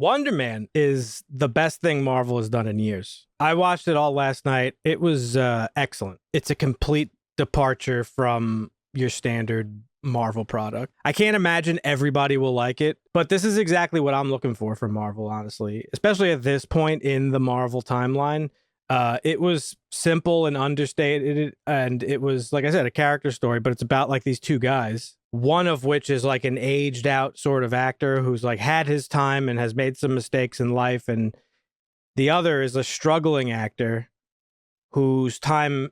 Wonderman is the best thing Marvel has done in years. I watched it all last night. It was excellent. It's a complete departure from your standard Marvel product. I can't imagine everybody will like it, but this is exactly what I'm looking for from Marvel, honestly, especially at this point in the Marvel timeline. It was simple and understated, and it was, like I said, a character story, but it's about like these two guys, one of which is like an aged out sort of actor who's like had his time and has made some mistakes in life, and the other is a struggling actor whose time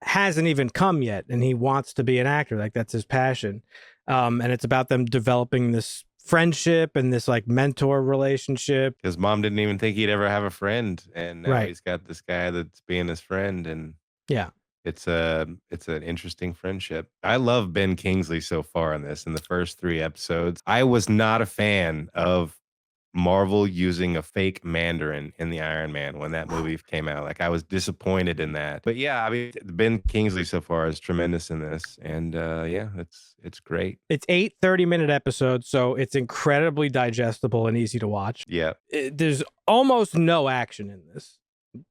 hasn't even come yet, and he wants to be an actor. Like, that's his passion. And it's about them developing this friendship and this like mentor relationship. His mom didn't even think he'd ever have a friend, and now he's got this guy that's being his friend, and yeah, it's an interesting friendship. I love Ben Kingsley so far in this. In the first 3 episodes, I was not a fan of Marvel using a fake Mandarin in the Iron Man when that movie came out. Like, I was disappointed in that. But yeah, I mean, Ben Kingsley so far is tremendous in this, and yeah, it's great. It's 8 30-minute episodes, so it's incredibly digestible and easy to watch. Yeah, there's almost no action in this.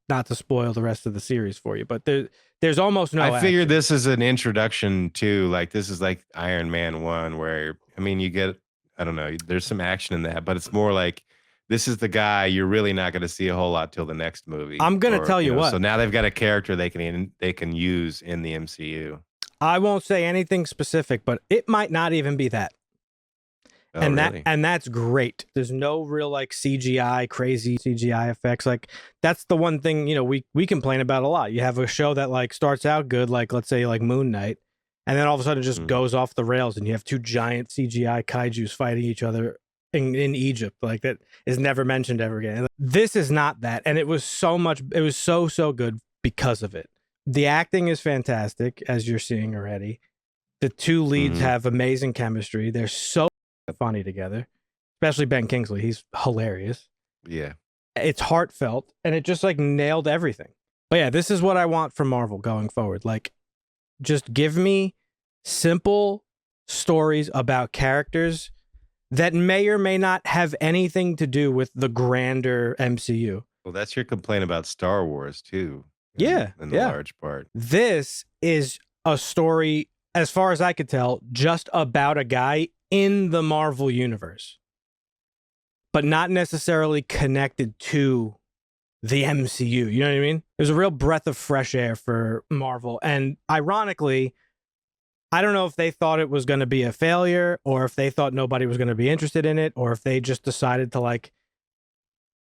Not to spoil the rest of the series for you, but there's almost no I figured action. this is an introduction to, like, this is like Iron Man 1, where, I mean, you get, I don't know, there's some action in that, but it's more like, this is the guy you're really not going to see a whole lot till the next movie. I'm going to tell you what. So now they've got a character they can use in the MCU. I won't say anything specific, but it might not even be that. Oh, and really? that's great. There's no real like CGI, crazy CGI effects. Like, that's the one thing, you know, we complain about a lot. You have a show that like starts out good, like let's say like Moon Knight, and then all of a sudden it just goes off the rails, and you have 2 giant CGI kaijus fighting each other in Egypt. Like, that is never mentioned ever again. This is not that, and it was so good because of it. The acting is fantastic, as you're seeing already. The 2 leads have amazing chemistry. They're so funny together, especially Ben Kingsley. He's hilarious. Yeah. It's heartfelt, and it just like nailed everything. But yeah, this is what I want from Marvel going forward. Like, just give me simple stories about characters that may or may not have anything to do with the grander MCU. Well, that's your complaint about Star Wars too. In large part. This is a story, as far as I could tell, just about a guy in the Marvel universe, but not necessarily connected to the MCU. You know what I mean? It was a real breath of fresh air for Marvel. And ironically, I don't know if they thought it was going to be a failure, or if they thought nobody was going to be interested in it, or if they just decided to like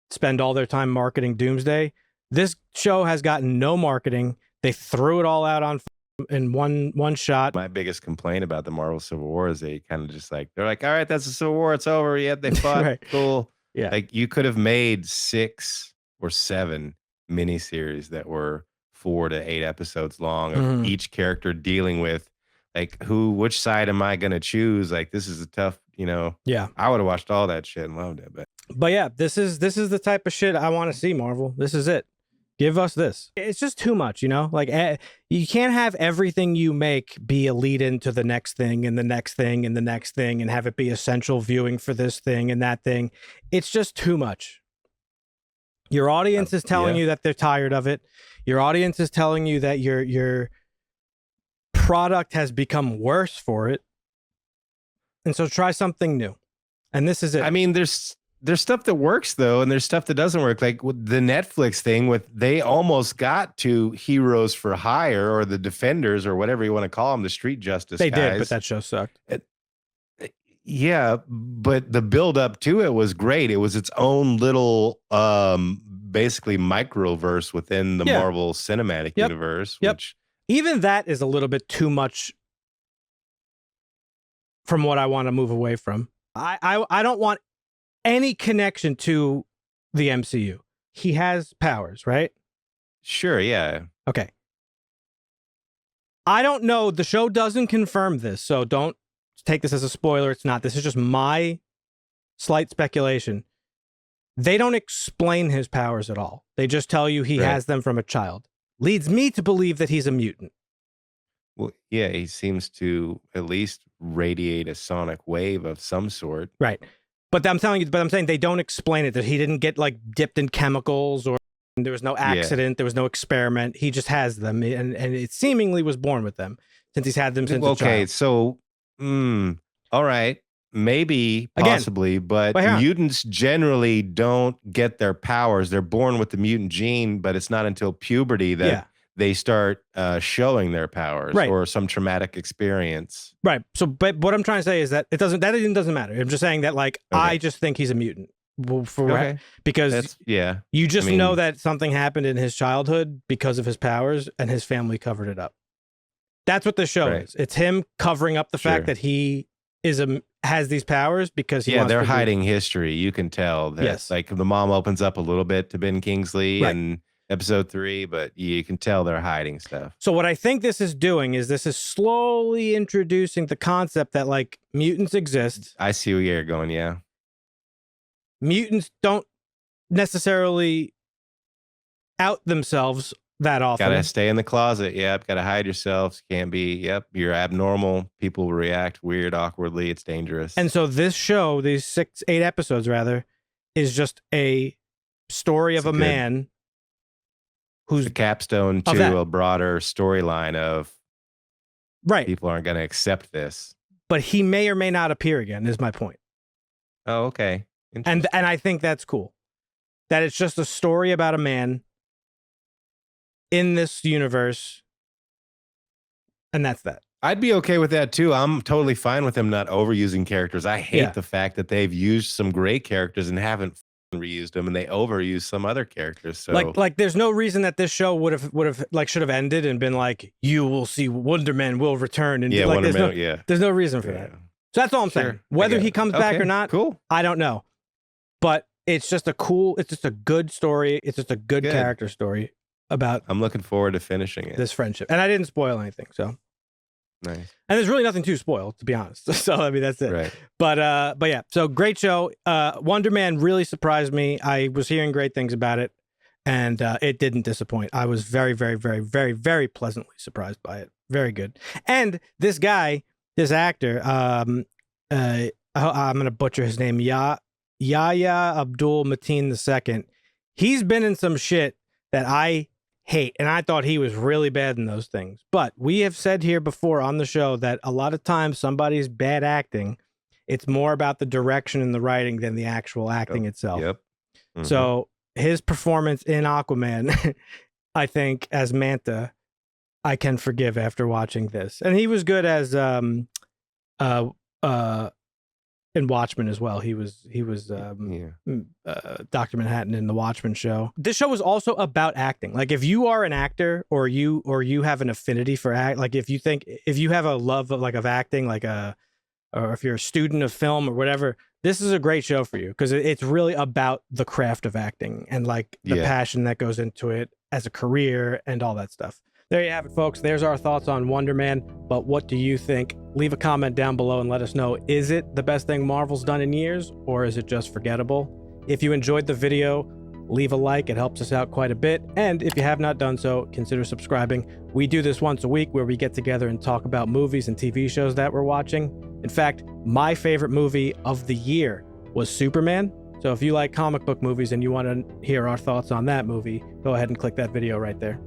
spend all their time marketing Doomsday. This show has gotten no marketing. They threw it all out on in one shot. My biggest complaint about the Marvel Civil War is they kind of just like, they're like, all right, that's the Civil War, it's over. Yeah, they fought. Right. Cool. Yeah. Like, you could have made 6 or 7 miniseries that were 4 to 8 episodes long of each character dealing with, like, which side am I going to choose? Like, this is a tough, you know. Yeah. I would have watched all that shit and loved it. But yeah, this is the type of shit I want to see, Marvel. This is it. Give us this. It's just too much, you know? Like, you can't have everything you make be a lead into the next thing and the next thing and the next thing, and have it be essential viewing for this thing and that thing. It's just too much. Your audience is telling you that they're tired of it. Your audience is telling you that your product has become worse for it. And so try something new. And this is it. I mean, there's stuff that works though, and there's stuff that doesn't work. Like with the Netflix thing, they almost got to Heroes for Hire, or the Defenders, or whatever you want to call them, the Street Justice guys. They did, but that show sucked. Yeah, but the build up to it was great. It was its own little, basically microverse within the Marvel Cinematic Universe. Which even that is a little bit too much from what I want to move away from. I don't want any connection to the MCU. He has powers, right? Sure, yeah. Okay. I don't know. The show doesn't confirm this, so don't take this as a spoiler. It's not. This is just my slight speculation. They don't explain his powers at all. They just tell you he has them from a child. Leads me to believe that he's a mutant. Well, yeah, he seems to at least radiate a sonic wave of some sort. Right. But I'm saying they don't explain it, that he didn't get like dipped in chemicals or there was no accident, there was no experiment. He just has them, and it seemingly was born with them since he's had them since a child. So, all right, maybe, possibly, but mutants generally don't get their powers. They're born with the mutant gene, but it's not until puberty that they start showing their powers or some traumatic experience. Right. So, but what I'm trying to say is that that even doesn't matter. I'm just saying that, like, I just think he's a mutant. Because you just know that something happened in his childhood because of his powers, and his family covered it up. That's what the show is. It's him covering up the fact that he has these powers because he wants they're to hiding history. You can tell that like the mom opens up a little bit to Ben Kingsley in episode 3, but you can tell they're hiding stuff. So what I think this is doing is this is slowly introducing the concept that like mutants exist. I see where you're going. Yeah. Mutants don't necessarily out themselves that often. Gotta stay in the closet. Yep. Gotta hide yourselves. Can't be. Yep. You're abnormal. People will react weird, awkwardly. It's dangerous. And so this show, these 8 episodes rather, is just a story of a man who's a capstone to a broader storyline of people aren't going to accept this. But he may or may not appear again, is my point. Oh, okay. And I think that's cool. That it's just a story about a man in this universe, and that's that. I'd be okay with that too. I'm totally fine with them not overusing characters. I hate the fact that they've used some great characters and haven't reused them, and they overuse some other characters. So like there's no reason that this show would have like should have ended and been like, you will see Wonderman will return, and like there's no reason for that. So that's all I'm saying. Whether he comes back or not, I don't know. But it's just a good story. It's just a good character story about. I'm looking forward to finishing it. This friendship, and I didn't spoil anything, so nice. And there's really nothing to spoil, to be honest. So I mean, that's it. Right. But yeah. So great show. Wonderman really surprised me. I was hearing great things about it, and it didn't disappoint. I was very, very, very, very, very pleasantly surprised by it. Very good. And this guy, this actor, I'm gonna butcher his name. Yahya Abdul Mateen II. He's been in some shit that I hate, and I thought he was really bad in those things. But we have said here before on the show that a lot of times somebody's bad acting, it's more about the direction and the writing than the actual acting itself. Yep. So his performance in Aquaman, I think, as Manta, I can forgive after watching this. And he was good as in Watchmen as well. He was Dr. Manhattan in the Watchmen show. This show was also about acting. Like if you are an actor or you have an affinity for act, like if you have a love of acting, or if you're a student of film or whatever, this is a great show for you because it's really about the craft of acting and like the passion that goes into it as a career and all that stuff. There you have it, folks. There's our thoughts on Wonder Man. But what do you think? Leave a comment down below and let us know. Is it the best thing Marvel's done in years, or is it just forgettable? If you enjoyed the video, leave a like. It helps us out quite a bit. And if you have not done so, consider subscribing. We do this once a week where we get together and talk about movies and TV shows that we're watching. In fact, my favorite movie of the year was Superman. So if you like comic book movies and you want to hear our thoughts on that movie, go ahead and click that video right there.